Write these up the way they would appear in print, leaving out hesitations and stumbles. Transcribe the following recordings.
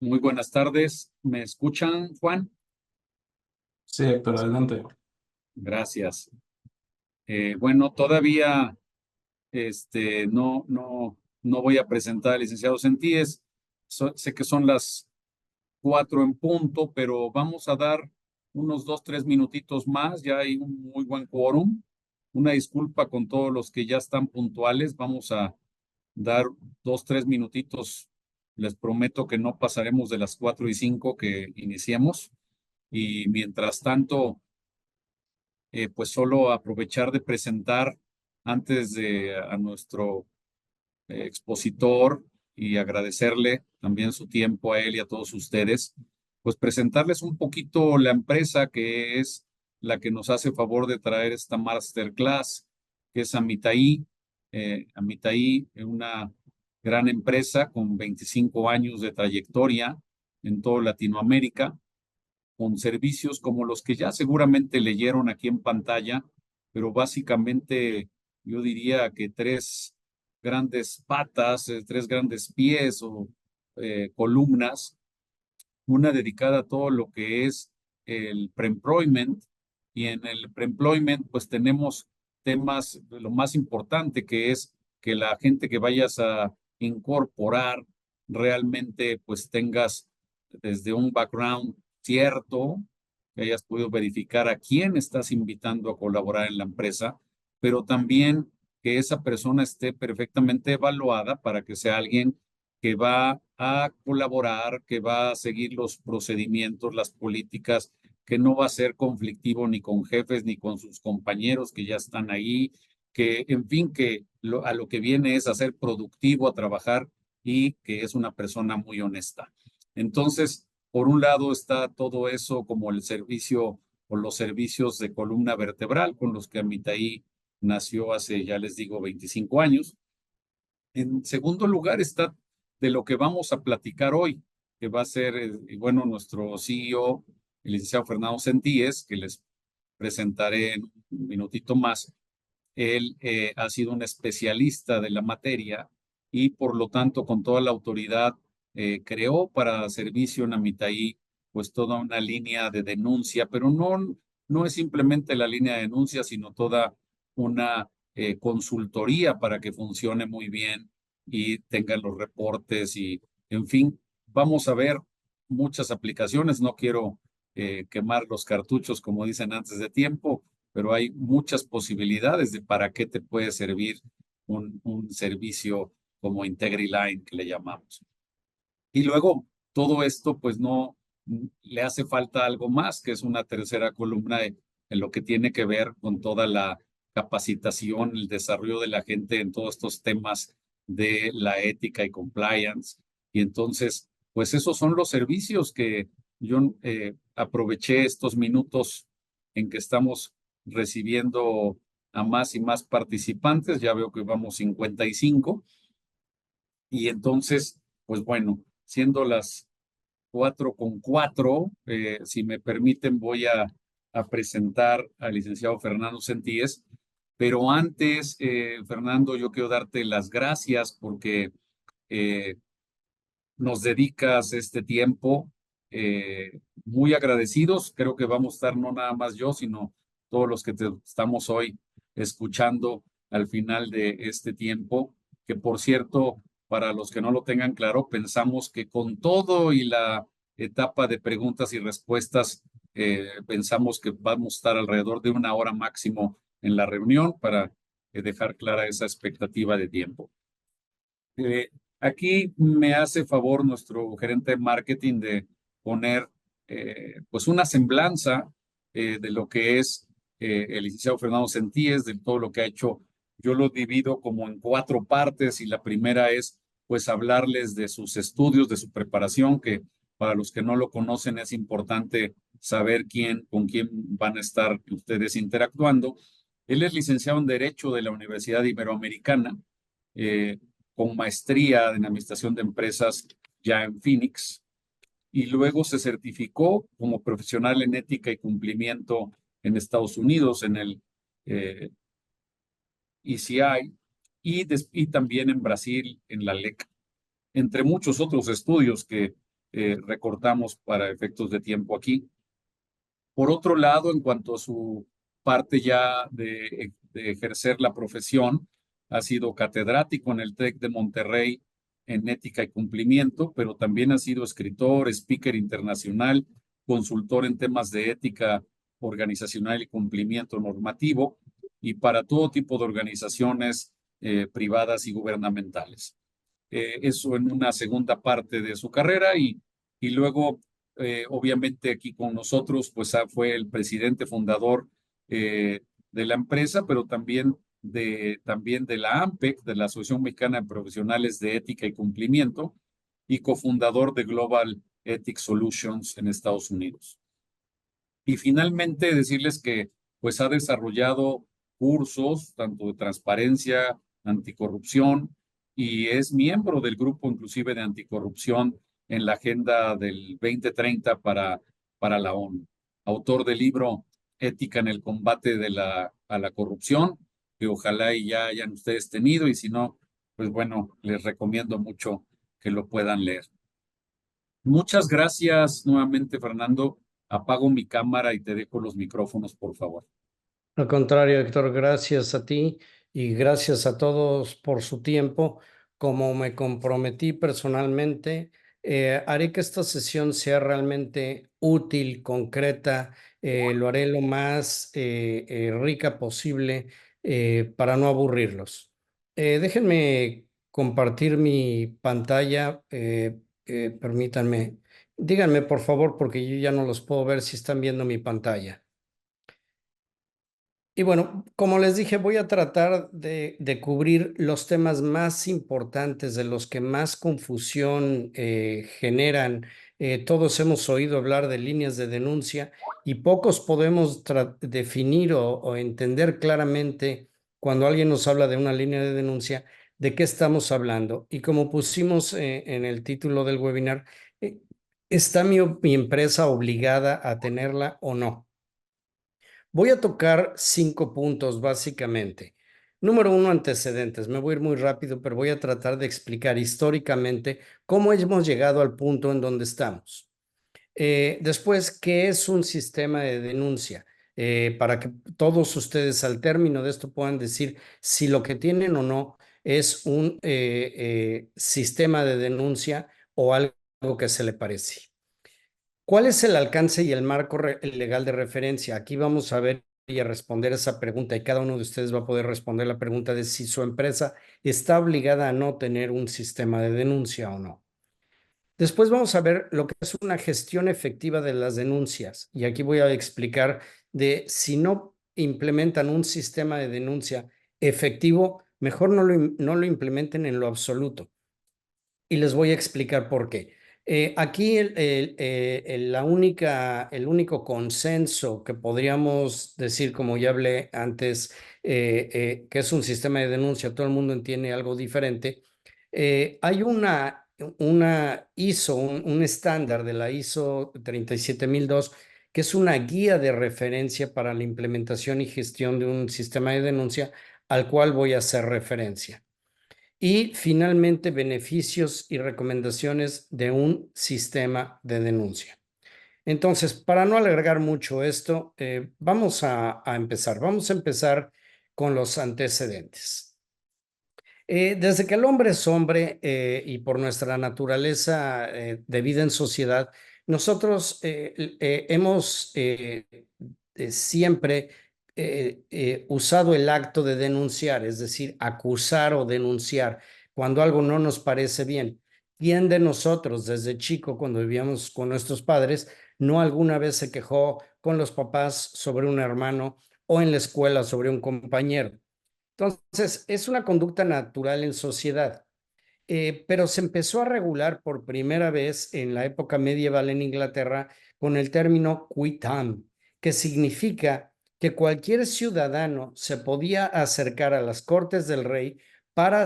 Muy buenas tardes. ¿Me escuchan, Juan? Sí, Héctor, adelante. Gracias. Bueno, todavía no voy a presentar al licenciado Sentíes. Sé que son las 4 en punto, pero vamos a dar unos 2, 3 minutitos más. Ya hay un muy buen quórum. Una disculpa con todos los que ya están puntuales. Vamos a dar 2, 3 minutitos. Les prometo que no pasaremos de las 4:05 que iniciemos. Y mientras tanto, pues solo aprovechar de presentar antes de a nuestro expositor y agradecerle también su tiempo a él y a todos ustedes, pues presentarles un poquito la empresa que es la que nos hace favor de traer esta masterclass, que es Amitaí. Amitaí es una gran empresa con 25 años de trayectoria en toda Latinoamérica, con servicios como los que ya seguramente leyeron aquí en pantalla, pero básicamente yo diría que tres grandes patas, tres grandes pies o columnas, una dedicada a todo lo que es el pre-employment, y en el pre-employment pues tenemos temas, lo más importante que es que la gente que vayas a incorporar realmente pues tengas desde un background cierto, que hayas podido verificar a quién estás invitando a colaborar en la empresa, pero también que esa persona esté perfectamente evaluada para que sea alguien que va a colaborar, que va a seguir los procedimientos, las políticas, que no va a ser conflictivo ni con jefes ni con sus compañeros que ya están ahí, que en fin, a lo que viene es a ser productivo, a trabajar, y que es una persona muy honesta. Entonces, por un lado está todo eso como el servicio o los servicios de columna vertebral con los que Amitaí nació hace, ya les digo, 25 años. En segundo lugar está de lo que vamos a platicar hoy, que va a ser, bueno, nuestro CEO, el licenciado Fernando Sentíes, que les presentaré en un minutito más. Él ha sido un especialista de la materia y por lo tanto con toda la autoridad creó para servicio en Amitaí pues toda una línea de denuncia, pero no es simplemente la línea de denuncia, sino toda una consultoría para que funcione muy bien y tenga los reportes y en fin, vamos a ver muchas aplicaciones. No quiero quemar los cartuchos como dicen antes de tiempo, pero hay muchas posibilidades de para qué te puede servir un servicio como IntegriLine que le llamamos. Y luego todo esto pues no le hace falta algo más, que es una tercera columna en lo que tiene que ver con toda la capacitación, el desarrollo de la gente en todos estos temas de la ética y compliance. Y entonces, pues esos son los servicios que yo aproveché estos minutos en que estamos recibiendo a más y más participantes. Ya veo que vamos 55. Y entonces, pues bueno, siendo las 4:04, si me permiten, voy a presentar al licenciado Fernando Sentíes. Pero antes, Fernando, yo quiero darte las gracias porque eh, nos dedicas este tiempo. Muy agradecidos. Creo que vamos a estar no nada más yo, sino todos los que te estamos hoy escuchando al final de este tiempo, que por cierto, para los que no lo tengan claro, pensamos que con todo y la etapa de preguntas y respuestas, pensamos que vamos a estar alrededor de 1 hora máximo en la reunión para dejar clara esa expectativa de tiempo. Eh, Aquí me hace favor nuestro gerente de marketing de poner pues una semblanza de lo que es el licenciado Fernando Sentíes, de todo lo que ha hecho. Yo lo divido como en 4 partes, y la primera es pues hablarles de sus estudios, de su preparación, que para los que no lo conocen es importante saber con quién van a estar ustedes interactuando. Él es licenciado en Derecho de la Universidad Iberoamericana, eh, con maestría en Administración de Empresas ya en Phoenix, y luego se certificó como profesional en ética y cumplimiento en Estados Unidos, en el ECI, y también en Brasil, en la LEC, entre muchos otros estudios que recortamos para efectos de tiempo aquí. Por otro lado, en cuanto a su parte ya de ejercer la profesión, ha sido catedrático en el TEC de Monterrey en ética y cumplimiento, pero también ha sido escritor, speaker internacional, consultor en temas de ética organizacional y cumplimiento normativo, y para todo tipo de organizaciones privadas y gubernamentales. Eso en una segunda parte de su carrera y luego obviamente aquí con nosotros, pues fue el presidente fundador de la empresa, pero también de la AMPEC, de la Asociación Mexicana de Profesionales de Ética y Cumplimiento, y cofundador de Global Ethics Solutions en Estados Unidos. Y finalmente decirles que pues ha desarrollado cursos tanto de transparencia, anticorrupción, y es miembro del grupo inclusive de anticorrupción en la agenda del 2030 para la ONU. Autor del libro Ética en el combate a la corrupción, que ojalá y ya hayan ustedes tenido, y si no, pues bueno, les recomiendo mucho que lo puedan leer. Muchas gracias nuevamente, Fernando. Apago mi cámara y te dejo los micrófonos, por favor. Al contrario, Héctor, gracias a ti y gracias a todos por su tiempo. Como me comprometí personalmente, haré que esta sesión sea realmente útil, concreta, lo haré lo más rica posible para no aburrirlos. Déjenme compartir mi pantalla, permítanme. Díganme, por favor, porque yo ya no los puedo ver si están viendo mi pantalla. Y bueno, como les dije, voy a tratar de cubrir los temas más importantes, de los que más confusión generan. Todos hemos oído hablar de líneas de denuncia y pocos podemos definir o entender claramente cuando alguien nos habla de una línea de denuncia, de qué estamos hablando. Y como pusimos en el título del webinar, ¿está mi empresa obligada a tenerla o no? Voy a tocar 5 puntos básicamente. Número 1, antecedentes. Me voy a ir muy rápido, pero voy a tratar de explicar históricamente cómo hemos llegado al punto en donde estamos. Después, ¿qué es un sistema de denuncia? Para que todos ustedes al término de esto puedan decir si lo que tienen o no es un sistema de denuncia o algo que se le parece. ¿Cuál es el alcance y el marco legal de referencia? Aquí vamos a ver y a responder esa pregunta y cada uno de ustedes va a poder responder la pregunta de si su empresa está obligada a no tener un sistema de denuncia o no. Después vamos a ver lo que es una gestión efectiva de las denuncias y aquí voy a explicar de si no implementan un sistema de denuncia efectivo, mejor no lo implementen en lo absoluto. Y les voy a explicar por qué. Aquí el único consenso que podríamos decir, como ya hablé antes, que es un sistema de denuncia, todo el mundo entiende algo diferente. Hay una ISO, un estándar de la ISO 37002, que es una guía de referencia para la implementación y gestión de un sistema de denuncia al cual voy a hacer referencia. Y finalmente, beneficios y recomendaciones de un sistema de denuncia. Entonces, para no alargar mucho esto, vamos a empezar. Vamos a empezar con los antecedentes. Desde que el hombre es hombre y por nuestra naturaleza de vida en sociedad, nosotros hemos siempre usado el acto de denunciar, es decir, acusar o denunciar cuando algo no nos parece bien. ¿Quién de nosotros desde chico, cuando vivíamos con nuestros padres, no alguna vez se quejó con los papás sobre un hermano o en la escuela sobre un compañero? Entonces, es una conducta natural en sociedad, pero se empezó a regular por primera vez en la época medieval en Inglaterra con el término quitam, que significa que cualquier ciudadano se podía acercar a las cortes del rey para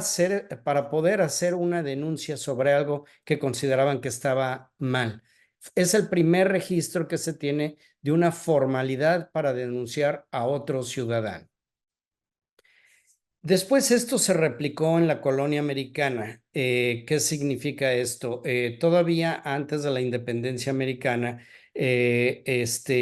poder hacer una denuncia sobre algo que consideraban que estaba mal. Es el primer registro que se tiene de una formalidad para denunciar a otro ciudadano. Después esto se replicó en la colonia americana. ¿Qué significa esto? Todavía antes de la independencia americana, se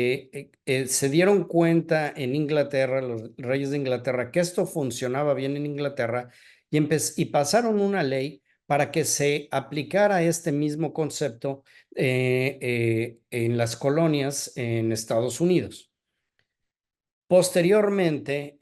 dieron cuenta en Inglaterra, los reyes de Inglaterra, que esto funcionaba bien en Inglaterra y pasaron una ley para que se aplicara este mismo concepto en las colonias en Estados Unidos. Posteriormente,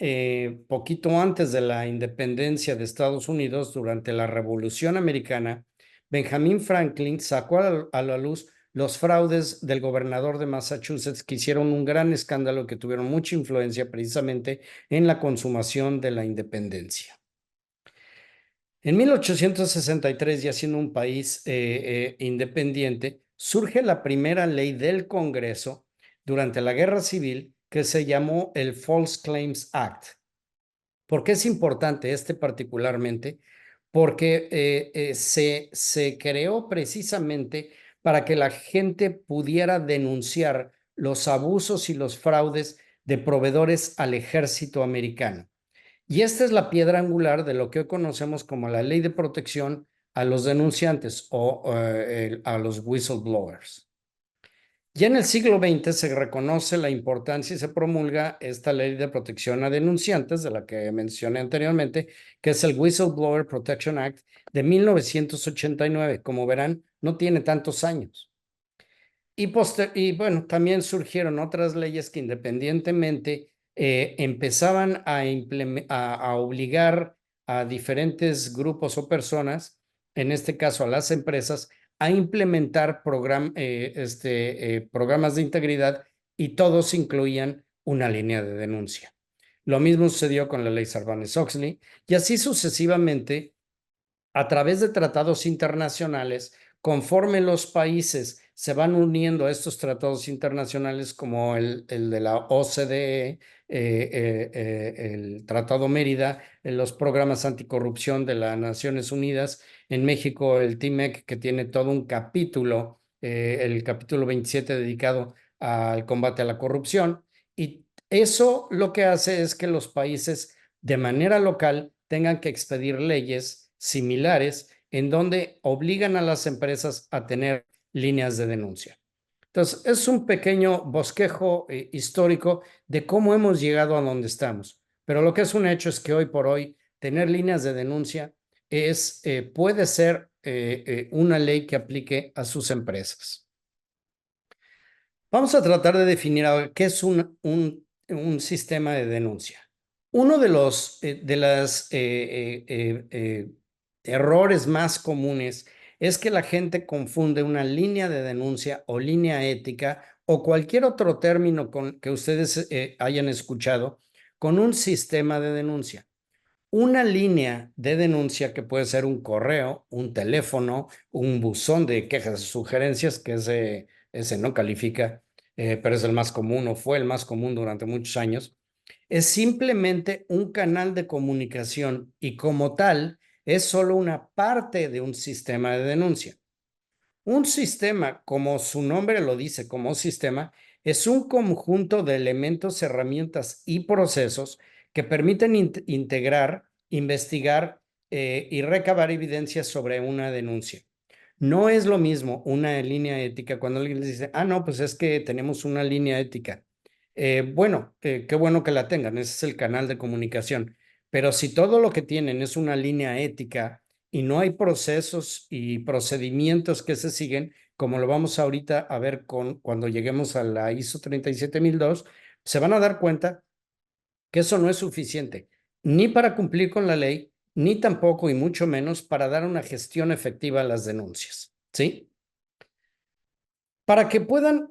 poquito antes de la independencia de Estados Unidos, durante la Revolución Americana, Benjamin Franklin sacó a la luz los fraudes del gobernador de Massachusetts, que hicieron un gran escándalo y que tuvieron mucha influencia precisamente en la consumación de la independencia. En 1863, ya siendo un país independiente, surge la primera ley del Congreso durante la Guerra Civil que se llamó el False Claims Act. ¿Por qué es importante este particularmente? Porque se creó precisamente para que la gente pudiera denunciar los abusos y los fraudes de proveedores al ejército americano. Y esta es la piedra angular de lo que hoy conocemos como la ley de protección a los denunciantes o a los whistleblowers. Ya en el siglo XX se reconoce la importancia y se promulga esta ley de protección a denunciantes, de la que mencioné anteriormente, que es el Whistleblower Protection Act de 1989. Como verán, no tiene tantos años. Y bueno, también surgieron otras leyes que independientemente empezaban a obligar a diferentes grupos o personas, en este caso a las empresas, a implementar programas de integridad, y todos incluían una línea de denuncia. Lo mismo sucedió con la ley Sarbanes-Oxley y así sucesivamente a través de tratados internacionales, conforme los países se van uniendo a estos tratados internacionales como el de la OCDE, el Tratado Mérida, los programas anticorrupción de las Naciones Unidas, en México el TIMEC, que tiene todo un capítulo, el capítulo 27 dedicado al combate a la corrupción, y eso lo que hace es que los países de manera local tengan que expedir leyes similares en donde obligan a las empresas a tener líneas de denuncia. Entonces, es un pequeño bosquejo histórico de cómo hemos llegado a donde estamos. Pero lo que es un hecho es que hoy por hoy tener líneas de denuncia puede ser una ley que aplique a sus empresas. Vamos a tratar de definir ahora qué es un sistema de denuncia. Uno de los errores más comunes es que la gente confunde una línea de denuncia o línea ética o cualquier otro término que ustedes hayan escuchado con un sistema de denuncia. Una línea de denuncia, que puede ser un correo, un teléfono, un buzón de quejas y sugerencias, que ese no califica, pero es el más común o fue el más común durante muchos años, es simplemente un canal de comunicación y como tal es solo una parte de un sistema de denuncia. Un sistema, como su nombre lo dice, como sistema, es un conjunto de elementos, herramientas y procesos que permiten integrar, investigar y recabar evidencias sobre una denuncia. No es lo mismo una línea ética cuando alguien les dice, no, pues es que tenemos una línea ética. Bueno, qué bueno que la tengan, ese es el canal de comunicación. Pero si todo lo que tienen es una línea ética y no hay procesos y procedimientos que se siguen, como lo vamos ahorita a ver cuando lleguemos a la ISO 37002, se van a dar cuenta que eso no es suficiente, ni para cumplir con la ley, ni tampoco y mucho menos para dar una gestión efectiva a las denuncias, ¿sí? Para que pueda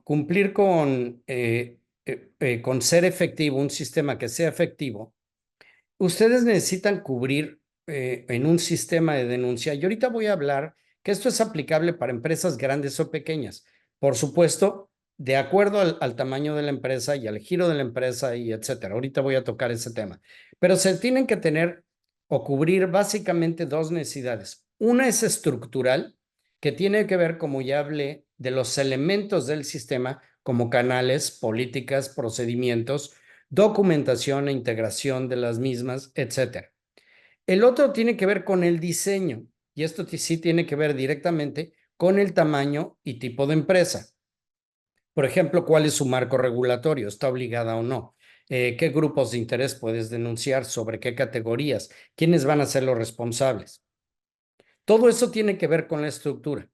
cumplir con ser efectivo, un sistema que sea efectivo, ustedes necesitan cubrir en un sistema de denuncia. Y ahorita voy a hablar que esto es aplicable para empresas grandes o pequeñas. Por supuesto, de acuerdo al tamaño de la empresa y al giro de la empresa y etcétera. Ahorita voy a tocar ese tema. Pero se tienen que tener o cubrir básicamente dos necesidades. Una es estructural, que tiene que ver, como ya hablé, de los elementos del sistema como canales, políticas, procedimientos, documentación e integración de las mismas, etcétera. El otro tiene que ver con el diseño, y esto sí tiene que ver directamente con el tamaño y tipo de empresa. Por ejemplo, ¿cuál es su marco regulatorio? ¿Está obligada o no? ¿Qué grupos de interés puedes denunciar? ¿Sobre qué categorías? ¿Quiénes van a ser los responsables? Todo eso tiene que ver con la estructura.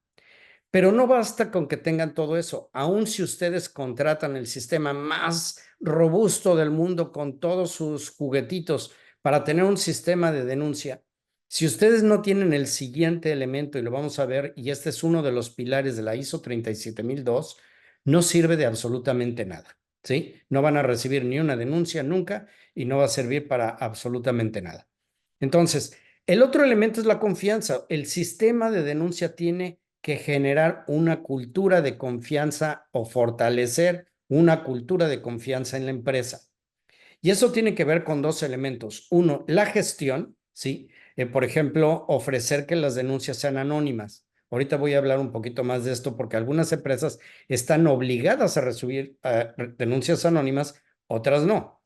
Pero no basta con que tengan todo eso. Aun si ustedes contratan el sistema más robusto del mundo con todos sus juguetitos para tener un sistema de denuncia, si ustedes no tienen el siguiente elemento, y lo vamos a ver, y este es uno de los pilares de la ISO 37002, no sirve de absolutamente nada, ¿sí? No van a recibir ni una denuncia nunca y no va a servir para absolutamente nada. Entonces, el otro elemento es la confianza. El sistema de denuncia tiene que generar una cultura de confianza o fortalecer una cultura de confianza en la empresa. Y eso tiene que ver con dos elementos. Uno, la gestión, ¿sí? Por ejemplo, ofrecer que las denuncias sean anónimas. Ahorita voy a hablar un poquito más de esto porque algunas empresas están obligadas a recibir denuncias anónimas, otras no.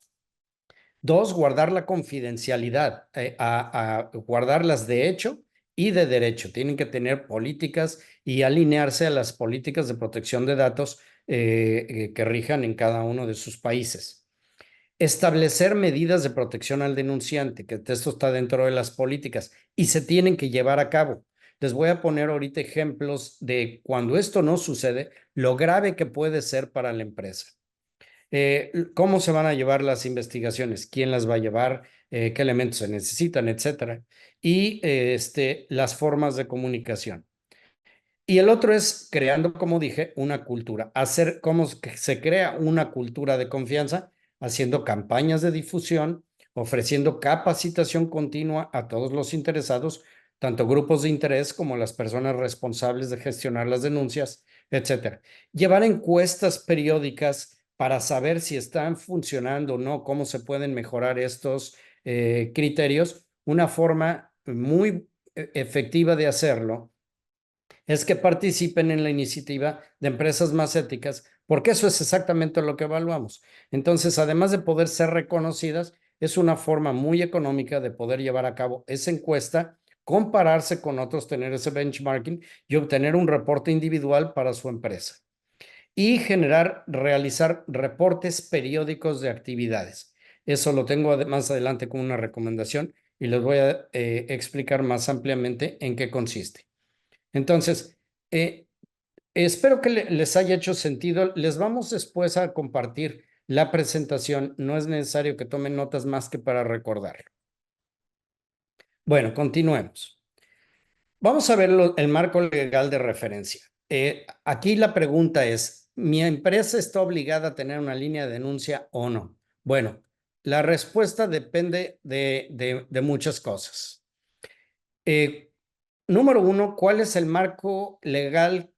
Dos, guardar la confidencialidad, a guardarlas de hecho y de derecho. Tienen que tener políticas y alinearse a las políticas de protección de datos que rijan en cada uno de sus países. Establecer medidas de protección al denunciante, que esto está dentro de las políticas y se tienen que llevar a cabo. Les voy a poner ahorita ejemplos de cuando esto no sucede, lo grave que puede ser para la empresa. ¿Cómo se van a llevar las investigaciones? ¿Quién las va a llevar? ¿Qué elementos se necesitan? Etcétera. Y las formas de comunicación. Y el otro es creando, como dije, una cultura. Hacer cómo se crea una cultura de confianza, haciendo campañas de difusión, ofreciendo capacitación continua a todos los interesados, tanto grupos de interés como las personas responsables de gestionar las denuncias, etcétera. Llevar encuestas periódicas para saber si están funcionando o no, cómo se pueden mejorar estos criterios. Una forma muy efectiva de hacerlo es que participen en la iniciativa de empresas más éticas, porque eso es exactamente lo que evaluamos. Entonces, además de poder ser reconocidas, es una forma muy económica de poder llevar a cabo esa encuesta, compararse con otros, tener ese benchmarking y obtener un reporte individual para su empresa. Y realizar reportes periódicos de actividades. Eso lo tengo más adelante como una recomendación y les voy a explicar más ampliamente en qué consiste. Entonces, espero que les haya hecho sentido. Les vamos después a compartir la presentación. No es necesario que tomen notas más que para recordarlo. Bueno, continuemos. Vamos a ver el marco legal de referencia. Aquí la pregunta es, ¿mi empresa está obligada a tener una línea de denuncia o no? Bueno, la respuesta depende de muchas cosas. Número uno, ¿cuál es el marco legal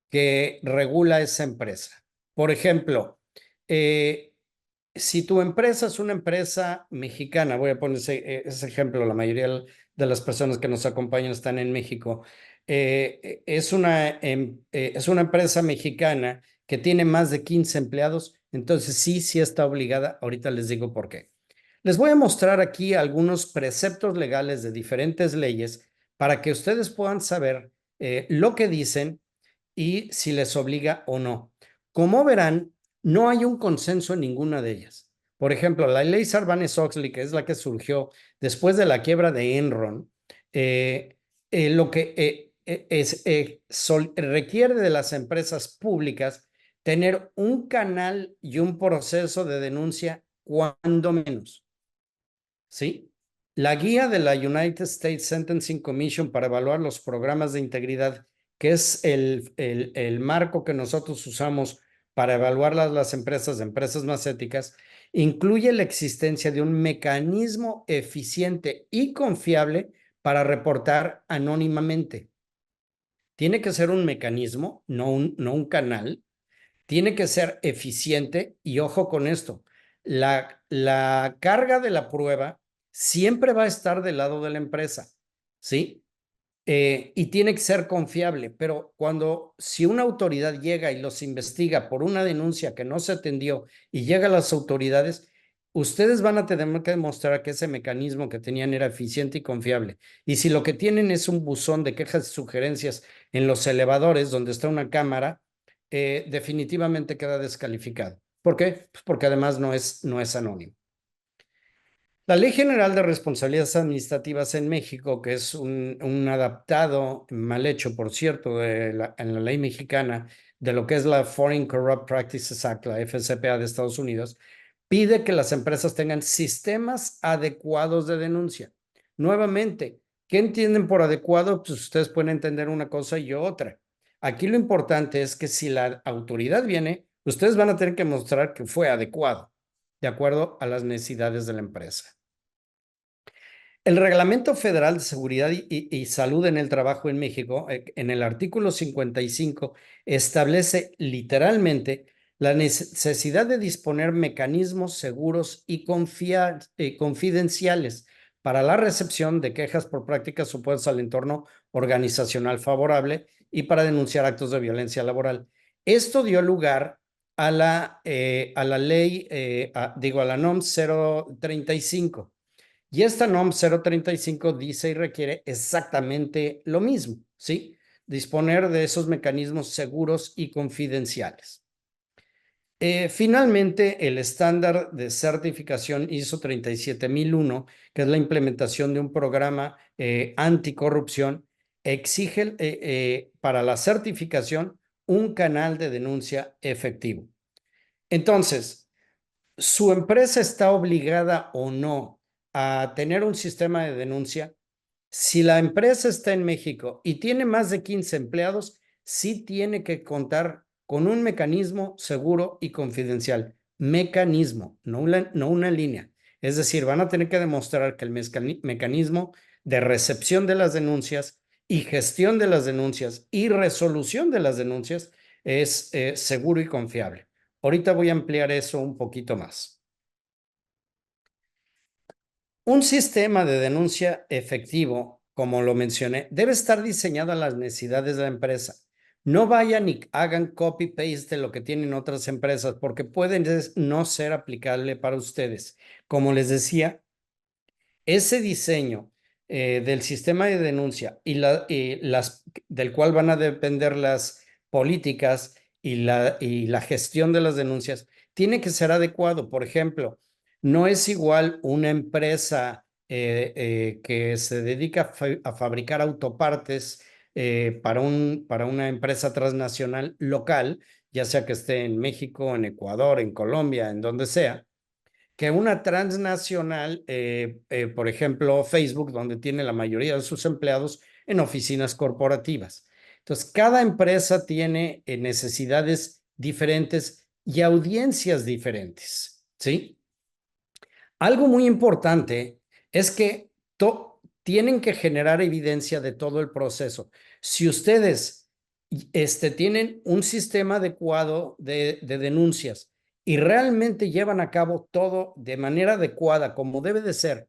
que regula esa empresa? Por ejemplo, si tu empresa es una empresa mexicana, voy a poner ese ejemplo, la mayoría de las personas que nos acompañan están en México, es una empresa mexicana que tiene más de 15 empleados, entonces sí está obligada. Ahorita les digo por qué. Les voy a mostrar aquí algunos preceptos legales de diferentes leyes para que ustedes puedan saber lo que dicen y si les obliga o no. Como verán, no hay un consenso en ninguna de ellas. Por ejemplo, la ley Sarbanes-Oxley, que es la que surgió después de la quiebra de Enron, lo que requiere de las empresas públicas tener un canal y un proceso de denuncia cuando menos. ¿Sí? La guía de la United States Sentencing Commission para evaluar los programas de integridad, que es el marco que nosotros usamos para evaluar las empresas más éticas, incluye la existencia de un mecanismo eficiente y confiable para reportar anónimamente. Tiene que ser un mecanismo, no un canal. Tiene que ser eficiente y ojo con esto, la carga de la prueba siempre va a estar del lado de la empresa, ¿sí? Y tiene que ser confiable, pero si una autoridad llega y los investiga por una denuncia que no se atendió y llega a las autoridades, ustedes van a tener que demostrar que ese mecanismo que tenían era eficiente y confiable. Y si lo que tienen es un buzón de quejas y sugerencias en los elevadores donde está una cámara, definitivamente queda descalificado. ¿Por qué? Pues porque además no es anónimo. La Ley General de Responsabilidades Administrativas en México, que es un adaptado mal hecho, por cierto, en la ley mexicana de lo que es la Foreign Corrupt Practices Act, la FCPA de Estados Unidos, pide que las empresas tengan sistemas adecuados de denuncia. Nuevamente, ¿qué entienden por adecuado? Pues ustedes pueden entender una cosa y yo otra. Aquí lo importante es que si la autoridad viene, ustedes van a tener que mostrar que fue adecuado, de acuerdo a las necesidades de la empresa. El Reglamento Federal de Seguridad y Salud en el Trabajo en México, en el artículo 55, establece literalmente la necesidad de disponer mecanismos seguros y confidenciales para la recepción de quejas por prácticas opuestas al entorno organizacional favorable y para denunciar actos de violencia laboral. Esto dio lugar a la ley, a la NOM 035. Y esta NOM 035 dice y requiere exactamente lo mismo, ¿sí? Disponer de esos mecanismos seguros y confidenciales. Finalmente, el estándar de certificación ISO 37001, que es la implementación de un programa anticorrupción, exige para la certificación un canal de denuncia efectivo. Entonces, ¿su empresa está obligada o no a tener un sistema de denuncia? Si la empresa está en México y tiene más de 15 empleados, sí tiene que contar con un mecanismo seguro y confidencial. Mecanismo, no una línea. Es decir, van a tener que demostrar que el mecanismo de recepción de las denuncias y gestión de las denuncias y resolución de las denuncias es seguro y confiable. Ahorita voy a ampliar eso un poquito más. Un sistema de denuncia efectivo, como lo mencioné, debe estar diseñado a las necesidades de la empresa. No vayan y hagan copy-paste de lo que tienen otras empresas porque pueden no ser aplicable para ustedes. Como les decía, ese diseño del sistema de denuncia del cual van a depender las políticas y la gestión de las denuncias, tiene que ser adecuado. Por ejemplo, no es igual una empresa que se dedica a fabricar autopartes para una empresa transnacional local, ya sea que esté en México, en Ecuador, en Colombia, en donde sea, que una transnacional, por ejemplo, Facebook, donde tiene la mayoría de sus empleados en oficinas corporativas. Entonces, cada empresa tiene necesidades diferentes y audiencias diferentes, ¿sí? Algo muy importante es que tienen que generar evidencia de todo el proceso. Si ustedes tienen un sistema adecuado de denuncias y realmente llevan a cabo todo de manera adecuada, como debe de ser,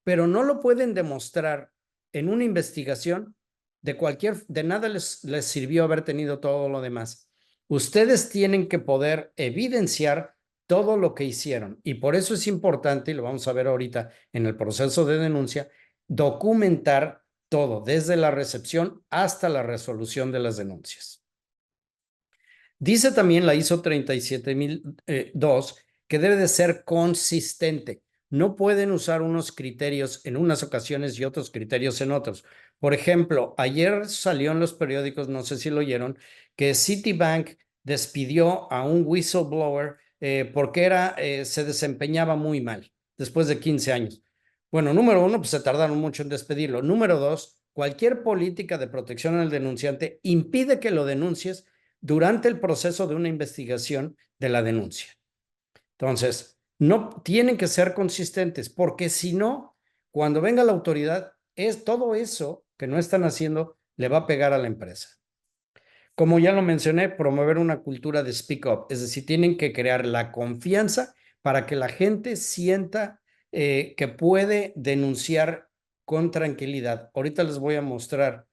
pero no lo pueden demostrar en una investigación, de nada les sirvió haber tenido todo lo demás. Ustedes tienen que poder evidenciar todo lo que hicieron y por eso es importante, y lo vamos a ver ahorita en el proceso de denuncia, documentar todo, desde la recepción hasta la resolución de las denuncias. Dice también la ISO 37002 que debe de ser consistente. No pueden usar unos criterios en unas ocasiones y otros criterios en otros. Por ejemplo, ayer salió en los periódicos, no sé si lo oyeron, que Citibank despidió a un whistleblower porque se desempeñaba muy mal después de 15 años. Bueno, número uno, pues se tardaron mucho en despedirlo. Número dos, cualquier política de protección al denunciante impide que lo denuncies durante el proceso de una investigación de la denuncia. Entonces, no tienen que ser consistentes, porque si no, cuando venga la autoridad, todo eso que no están haciendo le va a pegar a la empresa. Como ya lo mencioné, promover una cultura de speak up, es decir, tienen que crear la confianza para que la gente sienta que puede denunciar con tranquilidad. Ahorita les voy a mostrar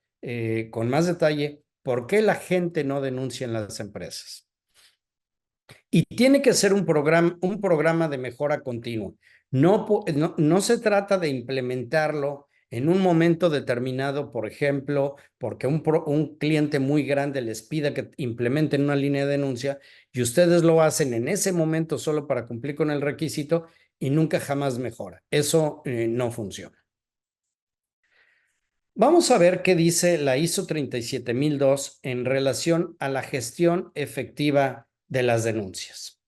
con más detalle por qué la gente no denuncia en las empresas. Y tiene que ser un programa de mejora continua. No se trata de implementarlo en un momento determinado, por ejemplo, porque un cliente muy grande les pida que implementen una línea de denuncia y ustedes lo hacen en ese momento solo para cumplir con el requisito y nunca jamás mejora. Eso no funciona. Vamos a ver qué dice la ISO 37002 en relación a la gestión efectiva de las denuncias.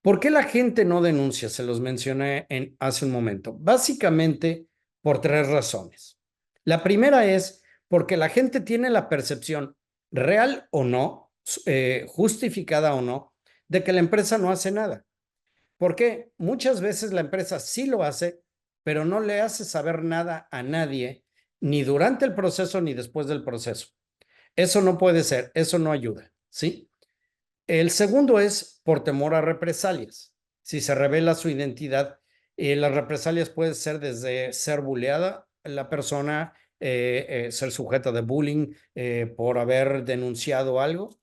¿Por qué la gente no denuncia? Se los mencioné hace un momento. Básicamente por tres razones. La primera es porque la gente tiene la percepción, real o no, justificada o no, de que la empresa no hace nada. ¿Por qué? Muchas veces la empresa sí lo hace, pero no le hace saber nada a nadie, ni durante el proceso ni después del proceso. Eso no puede ser, eso no ayuda, ¿sí? El segundo es por temor a represalias. Si se revela su identidad, las represalias pueden ser desde ser bulleada la persona, ser sujeta de bullying por haber denunciado algo,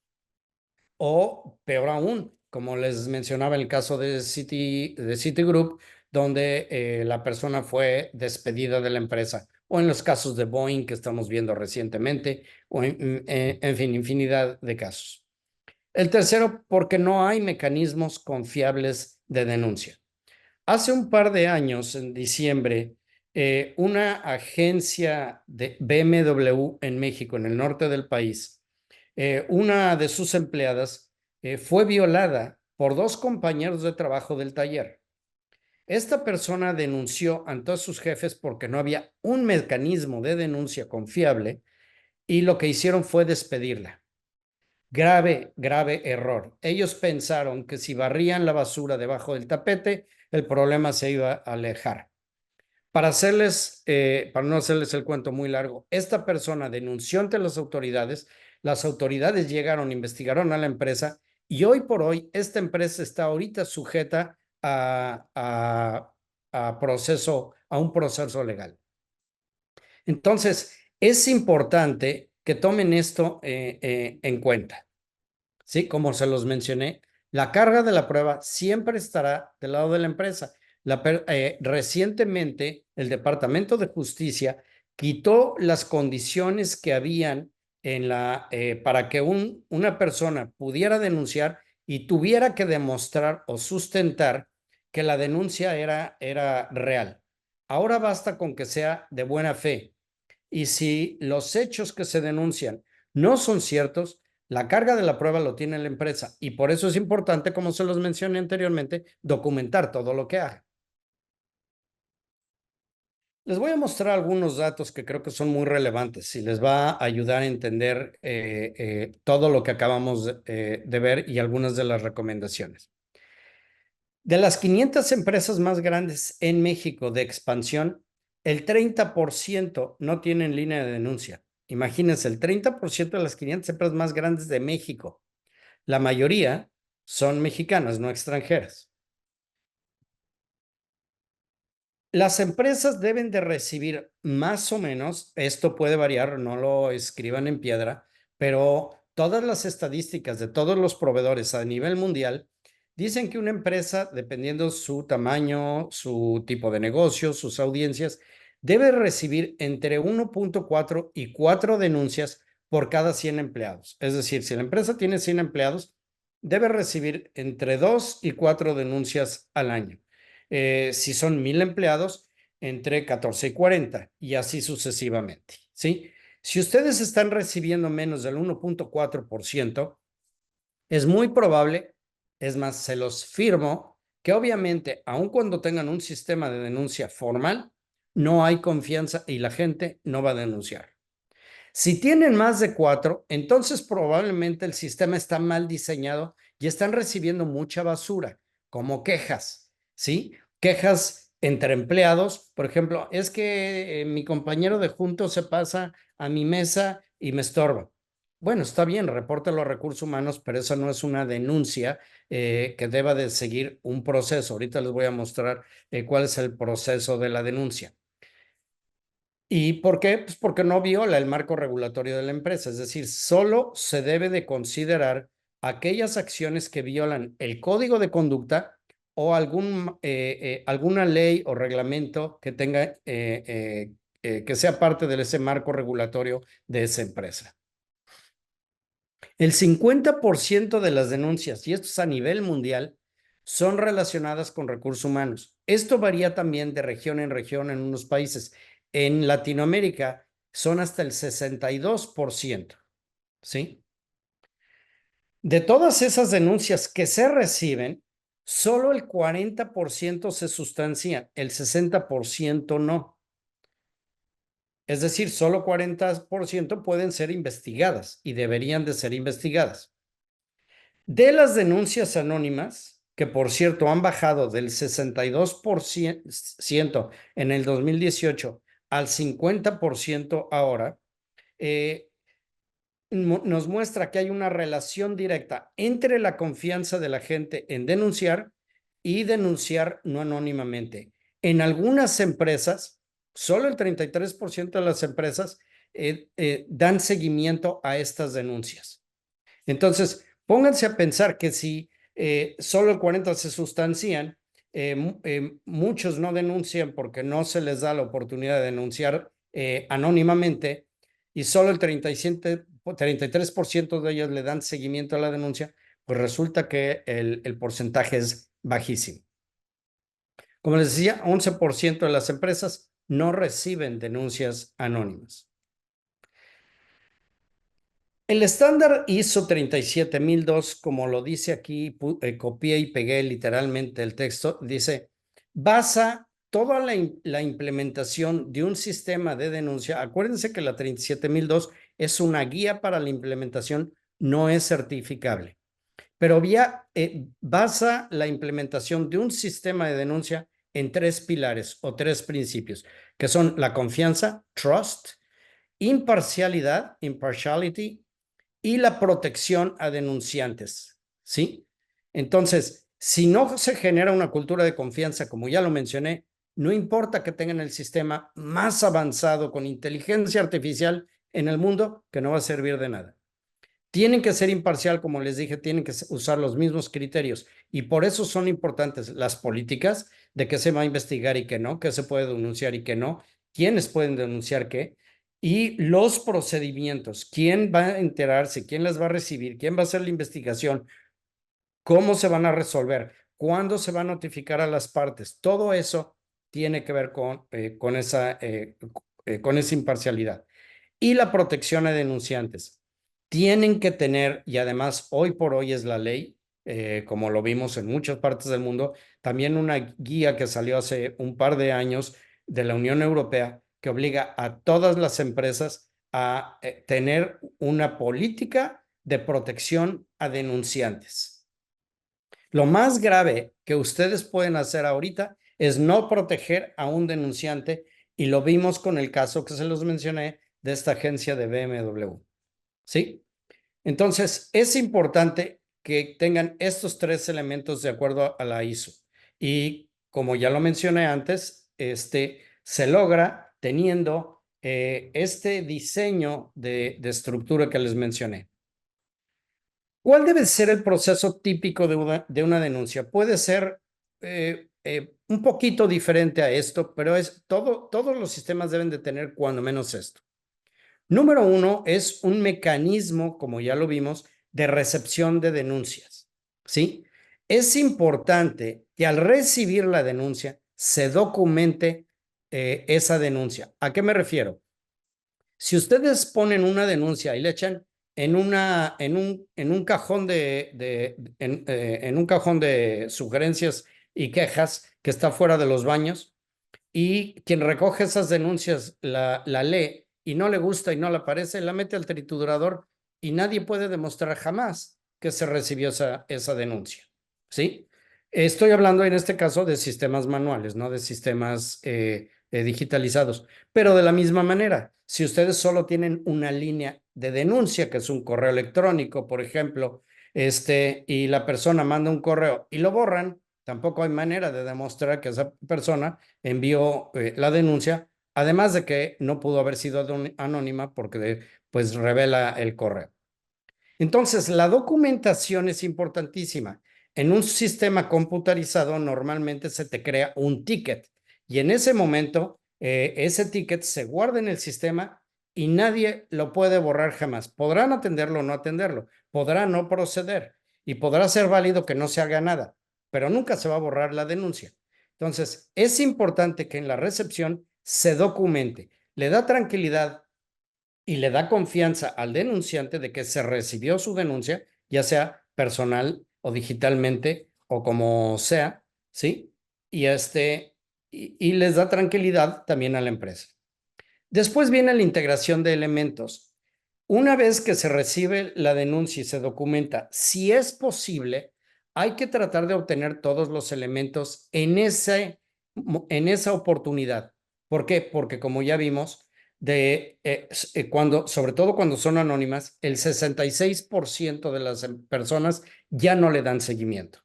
o peor aún, como les mencionaba en el caso de Citigroup, donde la persona fue despedida de la empresa, o en los casos de Boeing que estamos viendo recientemente, o en fin, infinidad de casos. El tercero, porque no hay mecanismos confiables de denuncia. Hace un par de años, en diciembre, una agencia de BMW en México, en el norte del país, una de sus empleadas fue violada por dos compañeros de trabajo del taller. Esta persona denunció ante sus jefes porque no había un mecanismo de denuncia confiable y lo que hicieron fue despedirla. Grave, grave error. Ellos pensaron que si barrían la basura debajo del tapete, el problema se iba a alejar. Para no hacerles el cuento muy largo, esta persona denunció ante las autoridades llegaron, investigaron a la empresa y hoy por hoy esta empresa está ahorita sujeta a un proceso legal. Entonces, es importante que tomen esto en cuenta. Sí, como se los mencioné, la carga de la prueba siempre estará del lado de la empresa. Recientemente, el Departamento de Justicia quitó las condiciones que habían para que una persona pudiera denunciar y tuviera que demostrar o sustentar que la denuncia era real. Ahora basta con que sea de buena fe. Y si los hechos que se denuncian no son ciertos, la carga de la prueba lo tiene la empresa y por eso es importante, como se los mencioné anteriormente, documentar todo lo que haga. Les voy a mostrar algunos datos que creo que son muy relevantes y les va a ayudar a entender todo lo que acabamos de ver y algunas de las recomendaciones. De las 500 empresas más grandes en México de expansión, el 30% no tienen línea de denuncia. Imagínense, el 30% de las 500 empresas más grandes de México. La mayoría son mexicanas, no extranjeras. Las empresas deben de recibir más o menos, esto puede variar, no lo escriban en piedra, pero todas las estadísticas de todos los proveedores a nivel mundial dicen que una empresa, dependiendo su tamaño, su tipo de negocio, sus audiencias, debe recibir entre 1.4 y 4 denuncias por cada 100 empleados. Es decir, si la empresa tiene 100 empleados, debe recibir entre 2 y 4 denuncias al año. Si son 1,000 empleados, entre 14 y 40 y así sucesivamente, ¿sí? Si ustedes están recibiendo menos del 1.4%, es muy probable, es más, se los firmo, que obviamente, aun cuando tengan un sistema de denuncia formal, no hay confianza y la gente no va a denunciar. Si tienen más de 4, entonces probablemente el sistema está mal diseñado y están recibiendo mucha basura, como quejas, ¿sí? Quejas entre empleados, por ejemplo, es que mi compañero de junto se pasa a mi mesa y me estorba. Bueno, está bien, repórtalo a recursos humanos, pero eso no es una denuncia que deba de seguir un proceso. Ahorita les voy a mostrar cuál es el proceso de la denuncia. ¿Y por qué? Pues porque no viola el marco regulatorio de la empresa, es decir, solo se debe de considerar aquellas acciones que violan el código de conducta o alguna ley o reglamento que tenga que sea parte de ese marco regulatorio de esa empresa. El 50% de las denuncias, y esto es a nivel mundial, son relacionadas con recursos humanos. Esto varía también de región en región en unos países. En Latinoamérica son hasta el 62%, ¿sí? De todas esas denuncias que se reciben, solo el 40% se sustancian, el 60% no. Es decir, solo 40% pueden ser investigadas y deberían de ser investigadas. De las denuncias anónimas, que por cierto han bajado del 62% en el 2018 al 50% ahora, nos muestra que hay una relación directa entre la confianza de la gente en denunciar y denunciar no anónimamente. En algunas empresas, solo el 33% de las empresas dan seguimiento a estas denuncias. Entonces, pónganse a pensar que si solo el 40% se sustancian, muchos no denuncian porque no se les da la oportunidad de denunciar anónimamente y solo el 33% de ellos le dan seguimiento a la denuncia, pues resulta que el porcentaje es bajísimo. Como les decía, 11% de las empresas no reciben denuncias anónimas. El estándar ISO 37002, como lo dice aquí, copié y pegué literalmente el texto, dice, basa toda la implementación de un sistema de denuncia. Acuérdense que la 37002 es una guía para la implementación, no es certificable, pero basa la implementación de un sistema de denuncia en 3 pilares o 3 principios, que son la confianza, trust, imparcialidad, impartiality, y la protección a denunciantes, ¿sí? Entonces, si no se genera una cultura de confianza, como ya lo mencioné, no importa que tengan el sistema más avanzado con inteligencia artificial en el mundo, que no va a servir de nada. Tienen que ser imparcial, como les dije, tienen que usar los mismos criterios y por eso son importantes las políticas de qué se va a investigar y qué no, qué se puede denunciar y qué no, quiénes pueden denunciar qué, y los procedimientos, quién va a enterarse, quién las va a recibir, quién va a hacer la investigación, cómo se van a resolver, cuándo se va a notificar a las partes. Todo eso tiene que ver con esa imparcialidad. Y la protección a denunciantes. Tienen que tener, y además hoy por hoy es la ley, como lo vimos en muchas partes del mundo, también una guía que salió hace un par de años de la Unión Europea que obliga a todas las empresas a tener una política de protección a denunciantes. Lo más grave que ustedes pueden hacer ahorita es no proteger a un denunciante y lo vimos con el caso que se los mencioné de esta agencia de BMW. ¿Sí? Entonces, es importante que tengan estos 3 elementos de acuerdo a la ISO. Y como ya lo mencioné antes, se logra teniendo este diseño de estructura que les mencioné. ¿Cuál debe ser el proceso típico de una denuncia? Puede ser un poquito diferente a esto, pero todos los sistemas deben de tener cuando menos esto. Número 1 es un mecanismo, como ya lo vimos, de recepción de denuncias, ¿sí? Es importante que al recibir la denuncia se documente esa denuncia. ¿A qué me refiero? Si ustedes ponen una denuncia y le echan en un cajón en un cajón de sugerencias y quejas que está fuera de los baños, y quien recoge esas denuncias la lee y no le gusta y no le parece, la mete al triturador y nadie puede demostrar jamás que se recibió esa denuncia, ¿sí? Estoy hablando en este caso de sistemas manuales, no de sistemas digitalizados, pero de la misma manera, si ustedes solo tienen una línea de denuncia, que es un correo electrónico, por ejemplo, y la persona manda un correo y lo borran, tampoco hay manera de demostrar que esa persona envió la denuncia, además de que no pudo haber sido anónima porque pues revela el correo. Entonces, la documentación es importantísima. En un sistema computarizado normalmente se te crea un ticket y en ese momento ese ticket se guarda en el sistema y nadie lo puede borrar jamás. Podrán atenderlo o no atenderlo, podrá no proceder y podrá ser válido que no se haga nada, pero nunca se va a borrar la denuncia. Entonces, es importante que en la recepción se documente. Le da tranquilidad y le da confianza al denunciante de que se recibió su denuncia, ya sea personal o digitalmente o como sea, ¿sí? Y les da tranquilidad también a la empresa. Después viene la integración de elementos. Una vez que se recibe la denuncia y se documenta, si es posible, hay que tratar de obtener todos los elementos en esa oportunidad. ¿Por qué? Porque como ya vimos, sobre todo cuando son anónimas, el 66% de las personas ya no le dan seguimiento.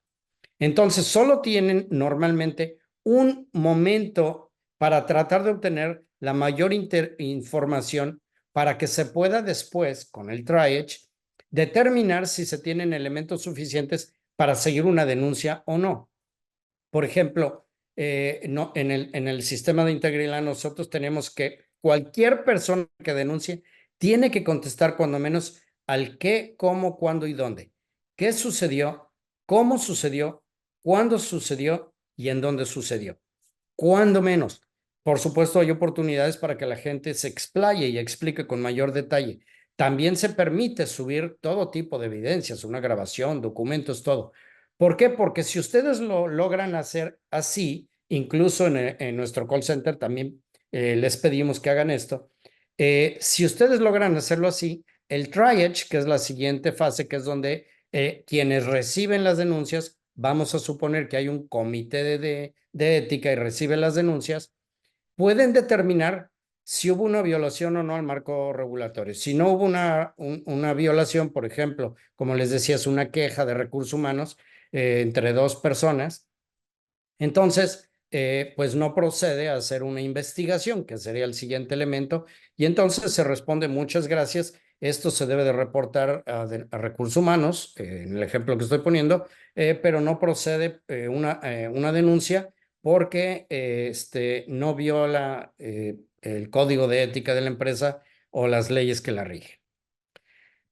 Entonces, solo tienen normalmente un momento para tratar de obtener la mayor información para que se pueda después, con el triage, determinar si se tienen elementos suficientes para seguir una denuncia o no. Por ejemplo, no, en el sistema de integridad nosotros tenemos que cualquier persona que denuncie tiene que contestar cuando menos al qué, cómo, cuándo y dónde. ¿Qué sucedió? ¿Cómo sucedió? ¿Cuándo sucedió? ¿Y en dónde sucedió? Cuando menos. Por supuesto, hay oportunidades para que la gente se explaye y explique con mayor detalle. También se permite subir todo tipo de evidencias, una grabación, documentos, todo. ¿Por qué? Porque si ustedes lo logran hacer así, incluso en nuestro call center también les pedimos que hagan esto. Si ustedes logran hacerlo así, el triage, que es la siguiente fase, que es donde quienes reciben las denuncias, vamos a suponer que hay un comité de ética y recibe las denuncias, pueden determinar si hubo una violación o no al marco regulatorio. Si no hubo una violación, por ejemplo, como les decía, es una queja de recursos humanos entre dos personas, entonces, pues no procede a hacer una investigación, que sería el siguiente elemento, y entonces se responde muchas gracias. Esto se debe de reportar a recursos humanos, en el ejemplo que estoy poniendo, pero no procede una denuncia porque no viola el código de ética de la empresa o las leyes que la rigen.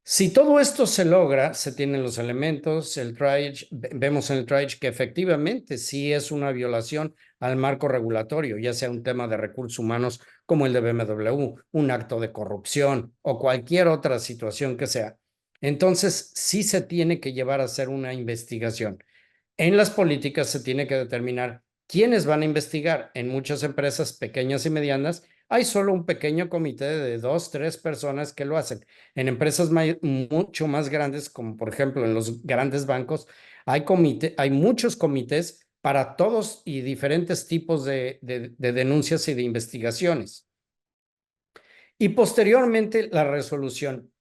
Si todo esto se logra, se tienen los elementos, el triage, vemos en el triage que efectivamente sí es una violación al marco regulatorio, ya sea un tema de recursos humanos como el de BMW, un acto de corrupción o cualquier otra situación que sea. Entonces, sí se tiene que llevar a hacer una investigación. En las políticas se tiene que determinar quiénes van a investigar. En muchas empresas pequeñas y medianas hay solo un pequeño comité de 2, 3 personas que lo hacen. En empresas mucho más grandes, como por ejemplo en los grandes bancos, hay muchos comités para todos y diferentes tipos de denuncias y de investigaciones. Y posteriormente la resolución.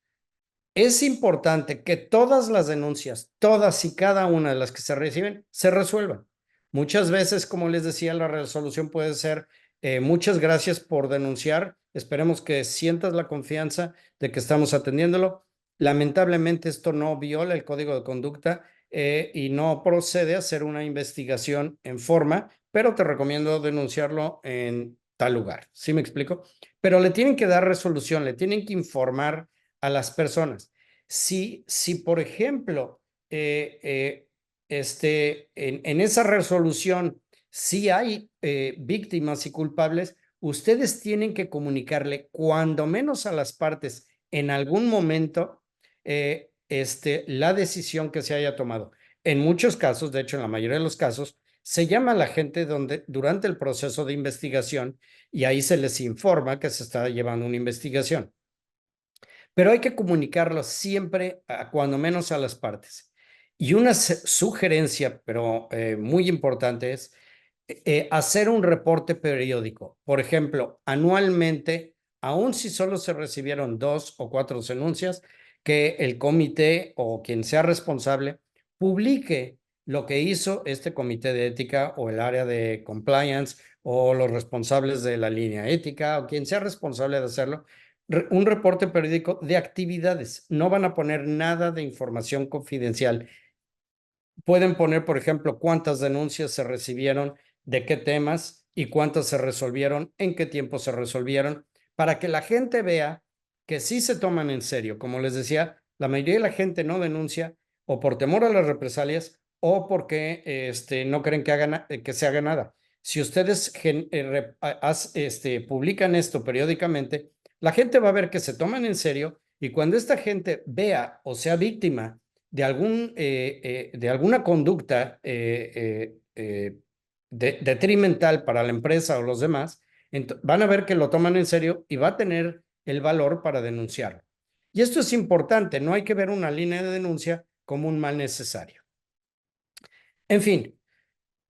Es importante que todas las denuncias, todas y cada una de las que se reciben, se resuelvan. Muchas veces, como les decía, la resolución puede ser muchas gracias por denunciar. Esperemos que sientas la confianza de que estamos atendiéndolo. Lamentablemente, esto no viola el código de conducta y no procede a hacer una investigación en forma, pero te recomiendo denunciarlo en tal lugar. ¿Sí me explico? Pero le tienen que dar resolución, le tienen que informar a las personas. Si por ejemplo, en esa resolución, si hay víctimas y culpables, ustedes tienen que comunicarle cuando menos a las partes en algún momento la decisión que se haya tomado. En muchos casos, de hecho, en la mayoría de los casos, se llama a la gente durante el proceso de investigación y ahí se les informa que se está llevando una investigación. Pero hay que comunicarlo siempre, cuando menos a las partes. Y una sugerencia, pero muy importante, es hacer un reporte periódico. Por ejemplo, anualmente, aun si solo se recibieron 2 o 4 denuncias, que el comité o quien sea responsable publique lo que hizo este comité de ética o el área de compliance o los responsables de la línea ética o quien sea responsable de hacerlo, un reporte periódico de actividades. No van a poner nada de información confidencial. Pueden poner, por ejemplo, cuántas denuncias se recibieron, de qué temas y cuántas se resolvieron, en qué tiempo se resolvieron, para que la gente vea que sí se toman en serio. Como les decía, la mayoría de la gente no denuncia o por temor a las represalias o porque no creen que se haga nada. Si ustedes publican esto periódicamente, la gente va a ver que se toman en serio, y cuando esta gente vea o sea víctima de alguna conducta detrimental para la empresa o los demás, van a ver que lo toman en serio y va a tener el valor para denunciarlo. Y esto es importante, no hay que ver una línea de denuncia como un mal necesario. En fin,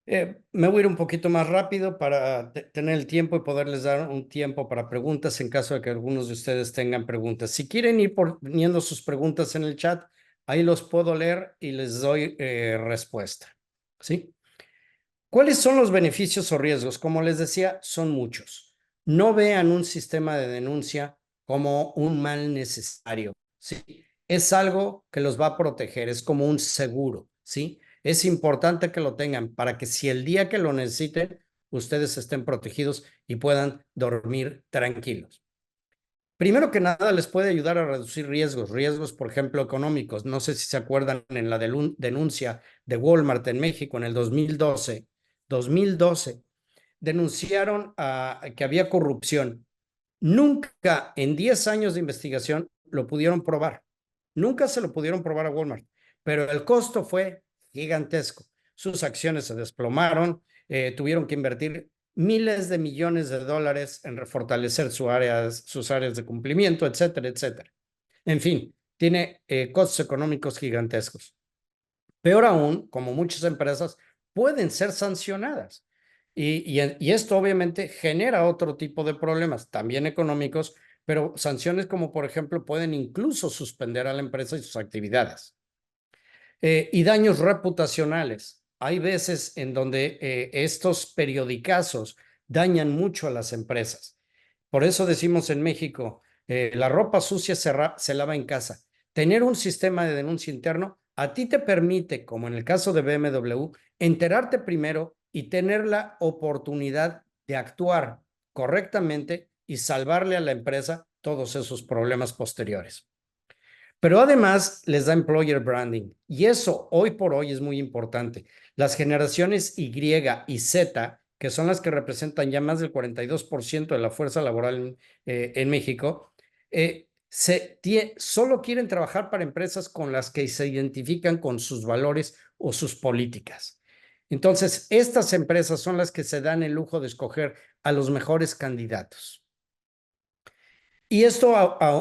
me voy a ir un poquito más rápido para tener el tiempo y poderles dar un tiempo para preguntas en caso de que algunos de ustedes tengan preguntas. Si quieren ir poniendo sus preguntas en el chat, ahí los puedo leer y les doy respuesta. ¿Sí? ¿Cuáles son los beneficios o riesgos? Como les decía, son muchos. No vean un sistema de denuncia como un mal necesario, ¿sí? Es algo que los va a proteger, es como un seguro, ¿sí? Es importante que lo tengan para que si el día que lo necesiten, ustedes estén protegidos y puedan dormir tranquilos. Primero que nada, les puede ayudar a reducir riesgos, por ejemplo, económicos. No sé si se acuerdan en la denuncia de Walmart en México en el 2012, denunciaron que había corrupción. Nunca en 10 años de investigación lo pudieron probar. Nunca se lo pudieron probar a Walmart, pero el costo fue gigantesco. Sus acciones se desplomaron, tuvieron que invertir miles de millones de dólares en fortalecer sus áreas de cumplimiento, etcétera, etcétera. En fin, tiene costos económicos gigantescos. Peor aún, como muchas empresas, pueden ser sancionadas. Y esto obviamente genera otro tipo de problemas, también económicos, pero sanciones como, por ejemplo, pueden incluso suspender a la empresa y sus actividades. Y daños reputacionales. Hay veces en donde estos periodicazos dañan mucho a las empresas. Por eso decimos en México, la ropa sucia se lava en casa. Tener un sistema de denuncia interno a ti te permite, como en el caso de BMW, enterarte primero y tener la oportunidad de actuar correctamente y salvarle a la empresa todos esos problemas posteriores. Pero además les da employer branding, y eso hoy por hoy es muy importante. Las generaciones Y y Z, que son las que representan ya más del 42% de la fuerza laboral en México, solo quieren trabajar para empresas con las que se identifican con sus valores o sus políticas. Entonces, estas empresas son las que se dan el lujo de escoger a los mejores candidatos. Y esto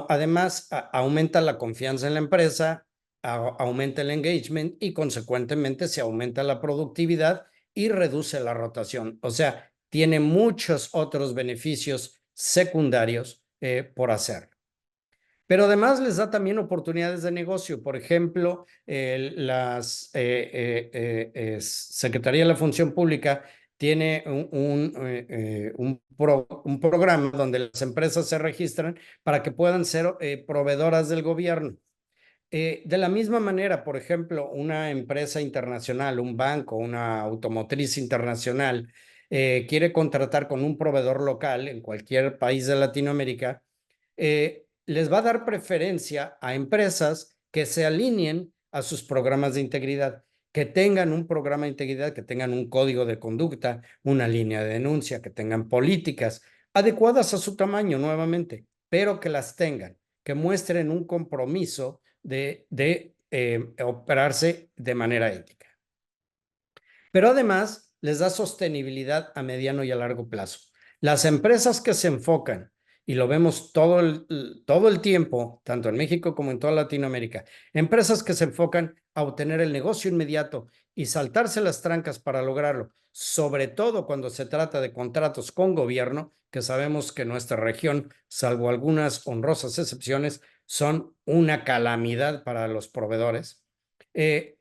además aumenta la confianza en la empresa, aumenta el engagement y consecuentemente se aumenta la productividad y reduce la rotación. O sea, tiene muchos otros beneficios secundarios por hacer. Pero además les da también oportunidades de negocio. Por ejemplo, Secretaría de la Función Pública tiene un programa donde las empresas se registran para que puedan ser proveedoras del gobierno. De la misma manera, por ejemplo, una empresa internacional, un banco, una automotriz internacional, quiere contratar con un proveedor local en cualquier país de Latinoamérica, les va a dar preferencia a empresas que se alineen a sus programas de integridad, que tengan un programa de integridad, que tengan un código de conducta, una línea de denuncia, que tengan políticas adecuadas a su tamaño nuevamente, pero que las tengan, que muestren un compromiso de operarse de manera ética. Pero además les da sostenibilidad a mediano y a largo plazo. Las empresas que se enfocan, y lo vemos todo el tiempo, tanto en México como en toda Latinoamérica, empresas que se enfocan a obtener el negocio inmediato y saltarse las trancas para lograrlo, sobre todo cuando se trata de contratos con gobierno, que sabemos que nuestra región, salvo algunas honrosas excepciones, son una calamidad para los proveedores. El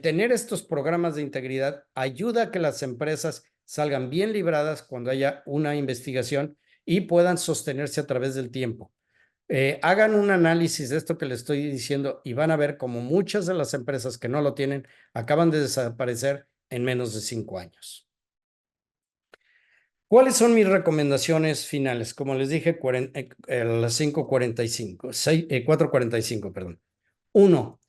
tener estos programas de integridad ayuda a que las empresas salgan bien libradas cuando haya una investigación y puedan sostenerse a través del tiempo. Hagan un análisis de esto que les estoy diciendo y van a ver como muchas de las empresas que no lo tienen acaban de desaparecer en menos de 5 años. ¿Cuáles son mis recomendaciones finales? Como les dije, las 5:45, 4:45, perdón. Uno,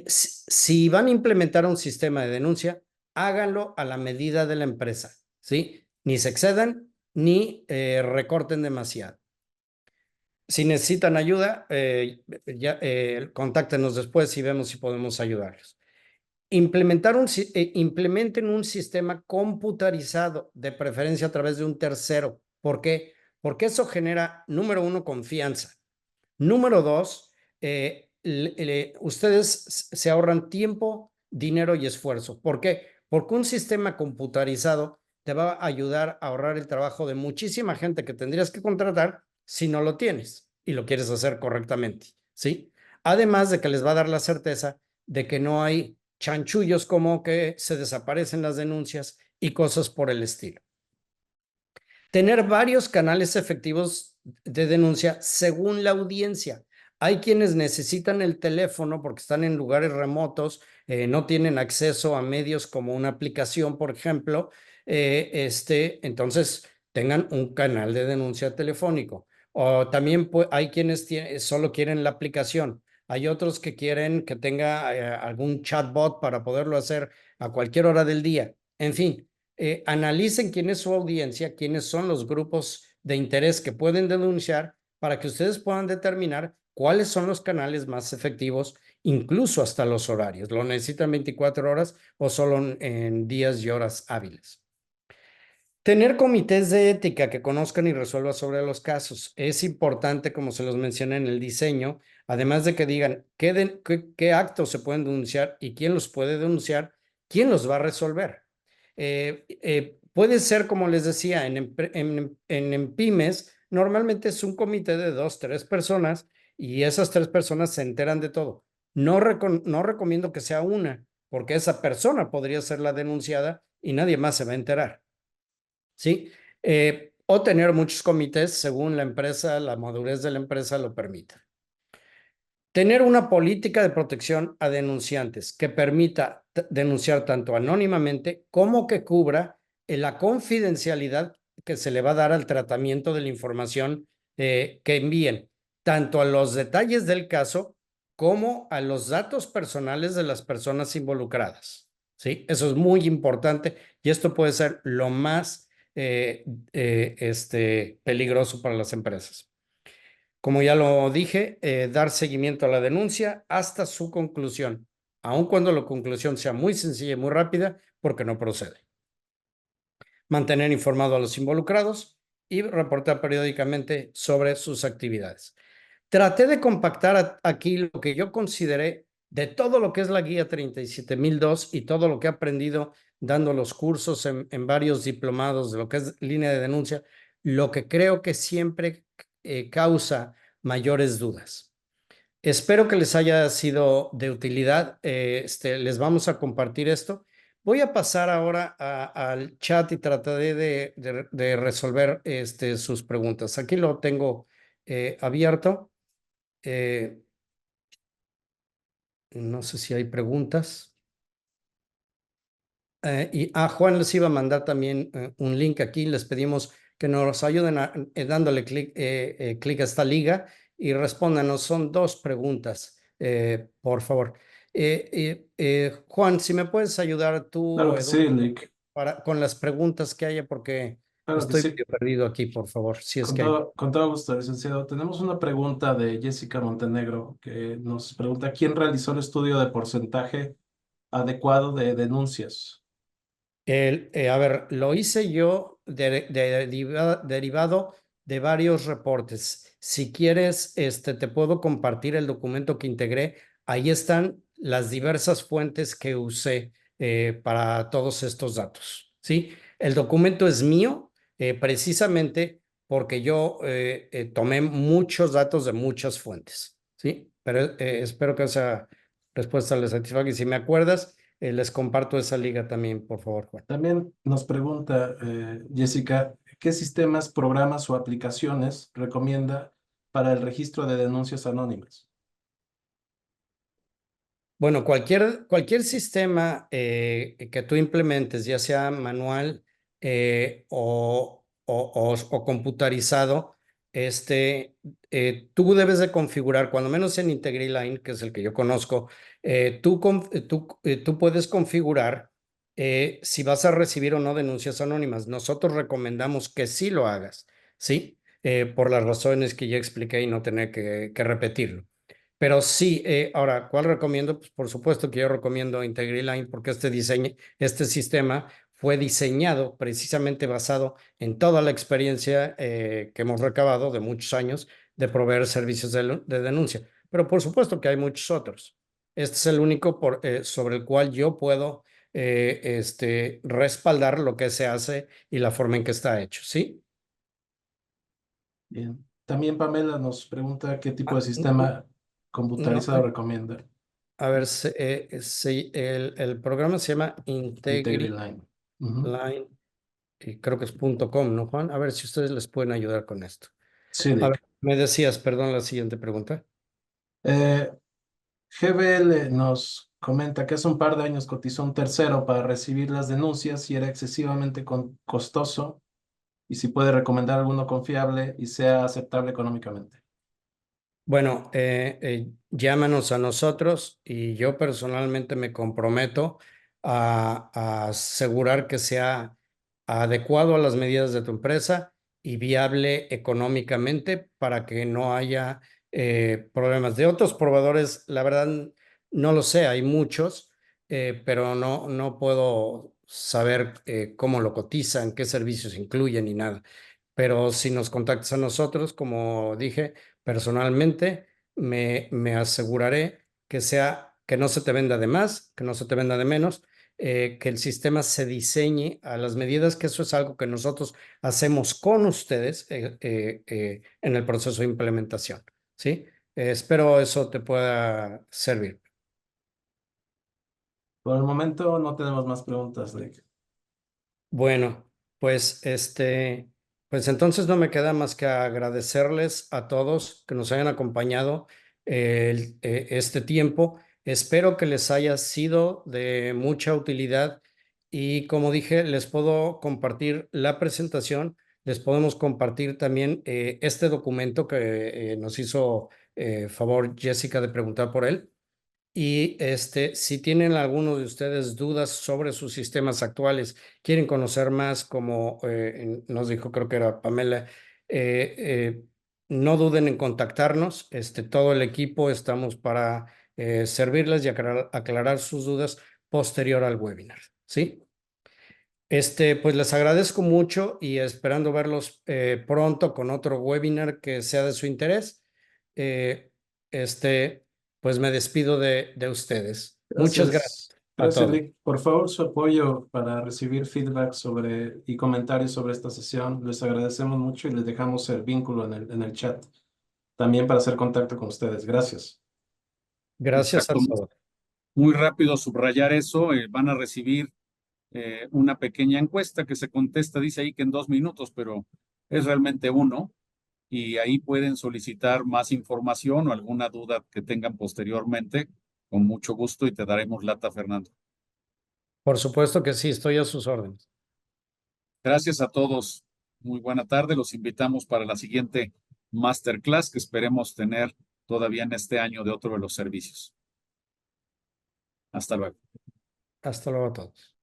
si van a implementar un sistema de denuncia, háganlo a la medida de la empresa, ¿sí? Ni se excedan, ni recorten demasiado. Si necesitan ayuda, contáctenos después y vemos si podemos ayudarlos. Implementen un sistema computarizado, de preferencia a través de un tercero. ¿Por qué? Porque eso genera, número uno, confianza. Número dos, ustedes se ahorran tiempo, dinero y esfuerzo. ¿Por qué? Porque un sistema computarizado te va a ayudar a ahorrar el trabajo de muchísima gente que tendrías que contratar si no lo tienes y lo quieres hacer correctamente, ¿sí? Además de que les va a dar la certeza de que no hay chanchullos como que se desaparecen las denuncias y cosas por el estilo. Tener varios canales efectivos de denuncia según la audiencia. Hay quienes necesitan el teléfono porque están en lugares remotos, no tienen acceso a medios como una aplicación, por ejemplo. Entonces, tengan un canal de denuncia telefónico. O también hay quienes solo quieren la aplicación. Hay otros que quieren que tenga algún chatbot para poderlo hacer a cualquier hora del día. En fin, analicen quién es su audiencia, quiénes son los grupos de interés que pueden denunciar para que ustedes puedan determinar cuáles son los canales más efectivos, incluso hasta los horarios. ¿Lo necesitan 24 horas o solo en días y horas hábiles? Tener comités de ética que conozcan y resuelvan sobre los casos. Es importante, como se los mencioné en el diseño, además de que digan qué actos se pueden denunciar y quién los puede denunciar, quién los va a resolver. Puede ser, como les decía, en pymes, normalmente es un comité de 2, 3 personas y esas 3 personas se enteran de todo. No recomiendo que sea una, porque esa persona podría ser la denunciada y nadie más se va a enterar. ¿Sí? O tener muchos comités según la empresa, la madurez de la empresa lo permita. Tener una política de protección a denunciantes que permita denunciar tanto anónimamente como que cubra la confidencialidad que se le va a dar al tratamiento de la información que envíen, tanto a los detalles del caso como a los datos personales de las personas involucradas. ¿Sí? Eso es muy importante y esto puede ser lo más peligroso para las empresas. Como ya lo dije, dar seguimiento a la denuncia hasta su conclusión, aun cuando la conclusión sea muy sencilla y muy rápida, porque no procede. Mantener informado a los involucrados y reportar periódicamente sobre sus actividades. Traté de compactar aquí lo que yo consideré de todo lo que es la guía 37002 y todo lo que he aprendido dando los cursos en varios diplomados de lo que es línea de denuncia, lo que creo que siempre causa mayores dudas. Espero que les haya sido de utilidad. Les vamos a compartir esto. Voy a pasar ahora al chat y trataré de resolver sus preguntas. Aquí lo tengo abierto. No sé si hay preguntas. Juan les iba a mandar también un link aquí. Les pedimos que nos ayuden dándole clic a esta liga y respóndanos. Son 2 preguntas, por favor. Juan, si me puedes ayudar tú, Claro que sí, Eduardo, Lick. con las preguntas que haya, porque Claro que estoy sí. medio perdido aquí, por favor, si es que hay. Con todo gusto, licenciado. Tenemos una pregunta de Jessica Montenegro que nos pregunta, ¿quién realizó el estudio de porcentaje adecuado de denuncias? A ver, lo hice yo derivado de varios reportes. Si quieres, te puedo compartir el documento que integré. Ahí están las diversas fuentes que usé para todos estos datos. ¿Sí? El documento es mío, precisamente porque yo tomé muchos datos de muchas fuentes. ¿Sí? Pero espero que esa respuesta les satisfaga. Y si me acuerdas, les comparto esa liga también, por favor, Juan. También nos pregunta Jessica, ¿qué sistemas, programas o aplicaciones recomienda para el registro de denuncias anónimas? Bueno, cualquier sistema que tú implementes, ya sea manual o computarizado, tú debes de configurar, cuando menos en IntegriLine, que es el que yo conozco, tú puedes configurar si vas a recibir o no denuncias anónimas. Nosotros recomendamos que sí lo hagas, ¿sí? Por las razones que ya expliqué y no tener que repetirlo. Pero sí, ahora, ¿cuál recomiendo? Pues por supuesto que yo recomiendo IntegriLine porque este sistema fue diseñado precisamente basado en toda la experiencia que hemos recabado de muchos años de proveer servicios de denuncia. Pero por supuesto que hay muchos otros. Este es el único sobre el cual yo puedo respaldar lo que se hace y la forma en que está hecho, ¿sí? Bien. También Pamela nos pregunta qué tipo de Ah, sistema no, computarizado recomienda. a ver, el programa se llama IntegriLine. Ujú. IntegriLine y creo que es .com, ¿no, Juan? A ver si ustedes les pueden ayudar con esto. Sí, A ver, Dick. me decías, perdón, la siguiente pregunta. Eh, GBL nos comenta que hace un par de años cotizó un tercero para recibir las denuncias y era excesivamente costoso y si puede recomendar alguno confiable y sea aceptable económicamente. Bueno, llámanos a nosotros y yo personalmente me comprometo a asegurar que sea adecuado a las medidas de tu empresa y viable económicamente para que no haya problemas. De otros proveedores, la verdad, no lo sé, hay muchos, pero no puedo saber cómo lo cotizan, qué servicios incluyen ni nada. Pero si nos contactas a nosotros, como dije, personalmente me aseguraré que no se te venda de más, que no se te venda de menos, que el sistema se diseñe a las medidas, que eso es algo que nosotros hacemos con ustedes en el proceso de implementación, ¿sí? Espero eso te pueda servir. Por el momento no tenemos más preguntas, Dick. Bueno, pues pues entonces no me queda más que agradecerles a todos que nos hayan acompañado este tiempo. Espero que les haya sido de mucha utilidad y como dije, les puedo compartir la presentación, les podemos compartir también este documento que nos hizo favor Jessica de preguntar por él. Y si tienen alguno de ustedes dudas sobre sus sistemas actuales, quieren conocer más, como nos dijo, creo que era Pamela, eh, eh, no duden en contactarnos. Todo el equipo estamos para servirles y aclarar sus dudas posterior al webinar. ¿Sí? Pues les agradezco mucho y esperando verlos pronto con otro webinar que sea de su interés. Eh, pues me despido de ustedes. Muchas gracias Gracias. a Gracias, todos. Rick. Por favor, su apoyo para recibir feedback y comentarios sobre esta sesión. Les agradecemos mucho y les dejamos el vínculo en el chat. También para hacer contacto con ustedes. Gracias. Gracias a Exacto. todos. Muy rápido subrayar eso, van a recibir una pequeña encuesta que se contesta, dice ahí que en 2 minutos, pero es realmente uno, y ahí pueden solicitar más información o alguna duda que tengan posteriormente, con mucho gusto, y te daremos lata, Fernando. Por supuesto que sí, estoy a sus órdenes. Gracias a todos. Muy buena tarde. Los invitamos para la siguiente masterclass que esperemos tener todavía en este año de otro de los servicios. Hasta luego. Hasta luego a todos.